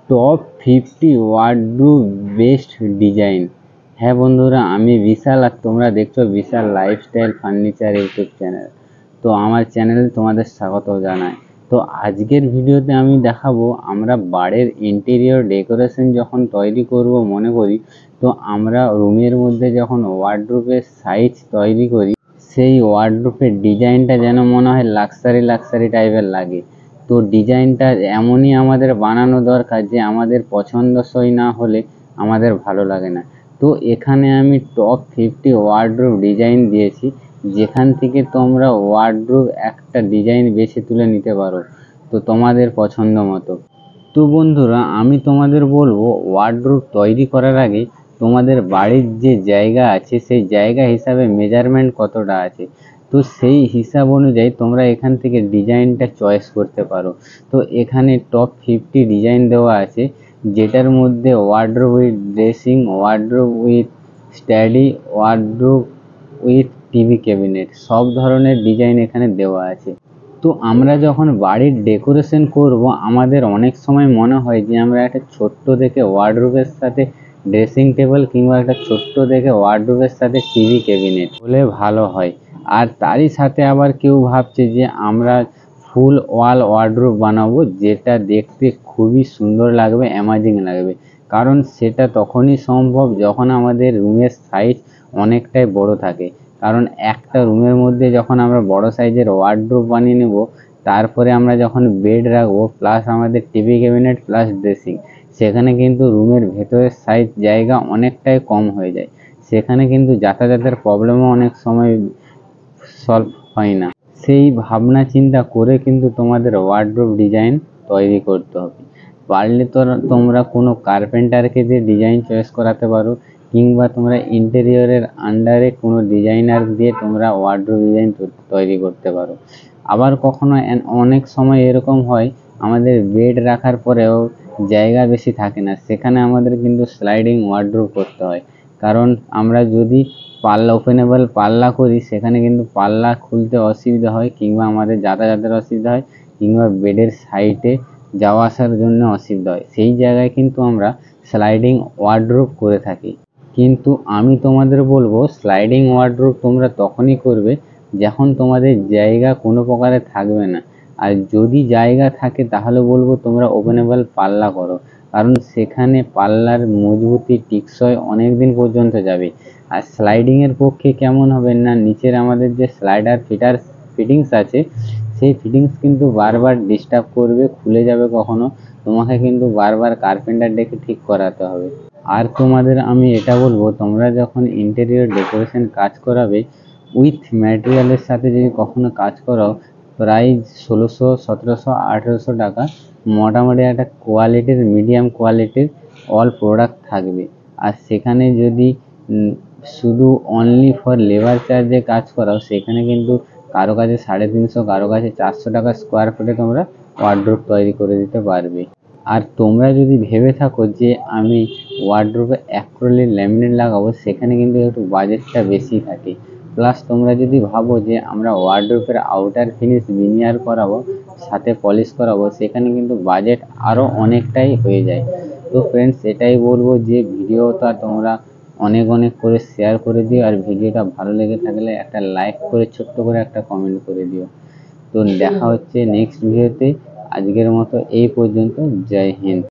Top 50 wardrobe best design. হ্যাঁ বন্ধুরা, আমি বিশাল আর তোমরা দেখছো বিশাল লাইফস্টাইল ফার্নিচার ইউটিউব চ্যানেল। তো আমার চ্যানেলে তোমাদের স্বাগত জানাই। তো আজকের ভিডিওতে আমি দেখাবো আমরা বাড়ির ইন্টেরিয়র ডেকোরেশন যখন তৈরি করব মনে করি, তো আমরা রুমের মধ্যে যখন ওয়ার্ডরোবের সাইজ তৈরি করি, সেই ওয়ার্ডরোবের ডিজাইনটা যেন মনে হয় লাক্সারি টাইপের লাগে। তো ডিজাইনটা এমনই আমাদের বানানো দরকার যে আমাদের পছন্দসই না হলে আমাদের ভালো লাগে না। তো এখানে আমি টপ 50 ওয়ার্ডরোব ডিজাইন দিয়েছি, যেখান থেকে তোমরা ওয়ার্ডরোব একটা ডিজাইন বেছে তুলে নিতে পারো তো তোমাদের পছন্দ মতো। তো বন্ধুরা, আমি তোমাদের বলবো ওয়ার্ডরোব তৈরি করার আগে তোমাদের বাড়ির যে জায়গা আছে সেই জায়গা হিসাবে মেজারমেন্ট কতটা আছে, তো সেই হিসাব অনুযায়ী তোমরা এখান থেকে ডিজাইনটা চয়েস করতে পারো। তো এখানে টপ 50 ডিজাইন দেওয়া আছে, যেটার মধ্যে wardrobe with dressing, wardrobe with study, wardrobe with TV cabinet, সব ধরনের ডিজাইন এখানে দেওয়া আছে। তো আমরা যখন বাড়ির ডেকোরেশন করব, আমাদের অনেক সময় মনে হয় যে আমরা একটা ছোট্ট দেখে ওয়ার্ডরোবের সাথে ড্রেসিং টেবিল কিংবা একটা ছোট্ট দেখে ওয়ার্ডরোবের সাথে টিভি ক্যাবিনেট হলে ভালো হয়। আর তারই সাথে আবার কেউ ভাবছে যে আমরা ফুল ওয়াল ওয়ার্ডরোব বানাবো, যেটা দেখতে খুবই সুন্দর লাগবে, অ্যামেজিং লাগবে। কারণ সেটা তখনই সম্ভব যখন আমাদের রুমের সাইজ অনেকটাই বড় থাকে। কারণ একটা রুমের মধ্যে যখন আমরা বড় সাইজের ওয়ার্ডরোব বানিয়ে নেব, তারপরে আমরা যখন বেড রাখবো প্লাস আমাদের টিভি ক্যাবিনেট প্লাস ড্রেসিং, সেখানে কিন্তু রুমের ভেতরের সাইজ জায়গা অনেকটাই কম হয়ে যায়। সেখানে কিন্তু যাতায়াতের প্রবলেমও অনেক সময় সলভ হয় না। সেই ভাবনা চিন্তা করে কিন্তু তোমাদের ওয়ার্ডরোব ডিজাইন তৈরি করতে হবে। পারলে তো তোমরা কোনো কার্পেন্টারকে দিয়ে ডিজাইন চয়েস করাতে পারো, কিংবা তোমরা ইন্টেরিয়রের আন্ডারে কোনো ডিজাইনার দিয়ে তোমরা ওয়ার্ডরোব ডিজাইন তৈরি করতে পারো। আবার কখনো অনেক সময় এরকম হয়, আমাদের বেড রাখার পরেও জায়গা বেশি থাকে না, সেখানে আমাদের কিন্তু স্লাইডিং ওয়ার্ডরোব করতে হয়। কারণ আমরা যদি পাল্লা ওপেনেবল পাল্লা করি, সেখানে কিন্তু পাল্লা খুলতে অসুবিধা হয়, কিংবা আমাদের যাতায়াতের অসুবিধা হয়, কিংবা বেডের সাইডে যাওয়া আসার জন্য অসুবিধা হয়। সেই জায়গায় কিন্তু আমরা স্লাইডিং ওয়ার্ডরোব করে থাকি। কিন্তু আমি তোমাদের বলবো স্লাইডিং ওয়ার্ডরোব তোমরা তখনই করবে যখন তোমাদের জায়গা কোনো প্রকারে থাকবে না। আর যদি জায়গা থাকে তাহলে বলবো তোমরা ওপেনেবল পাল্লা করো, কারণ সেখানে পাল্লার মজবুতি টিকসই অনেক দিন পর্যন্ত যাবে। আর স্লাইডিংয়ের পক্ষে কেমন হবে না, নিচের আমাদের যে স্লাইডার ফিটিংস আছে, সেই ফিটিংস কিন্তু বারবার ডিস্টার্ব করবে, খুলে যাবে কখনো, তোমাকে কিন্তু বারবার কার্পেন্টার ডেকে ঠিক করাতে হবে। আর তোমাদের আমি এটা বলবো, তোমরা যখন ইন্টেরিয়র ডেকোরেশন কাজ করাবে, উইথ ম্যাটেরিয়ালের সাথে যদি কখনো কাজ করাও, প্রাইস 1600, 1700, 1800 টাকা মোটামুটি একটা কোয়ালিটির, মিডিয়াম কোয়ালিটির অল প্রোডাক্ট থাকবে। আর সেখানে যদি শুধু অনলি ফর লেবার চার্জে কাজ করাও, সেখানে কিন্তু কারো কাছে 350, কারো কাছে 400 টাকা স্কোয়ার ফুটে তোমরা ওয়ার্ডরোব তৈরি করে দিতে পারবে। আর তোমরা যদি ভেবে থাকো যে আমি ওয়ার্ডরোবে অ্যাক্রিলিক ল্যামিনেট লাগাবো, সেখানে কিন্তু একটু বাজেটটা বেশি থাকে। প্লাস তোমরা যদি ভাবো যে আমরা ওয়ার্ডরোবের আউটার ফিনিশ ভিনিয়ার করাবো, সাথে পলিশ করাবো, সেখানে কিন্তু বাজেট আরও অনেকটাই হয়ে যায়। তো ফ্রেন্ডস, এটাই বলবো যে ভিডিওটা তোমরা অনেক করে শেয়ার করে দিও, আর ভিডিওটা ভালো লেগে থাকলে একটা লাইক করে ছোট্ট করে একটা কমেন্ট করে দিও। তো দেখা হচ্ছে নেক্সট ভিডিওতে। আজকের মতো এই পর্যন্ত। জয় হিন্দ।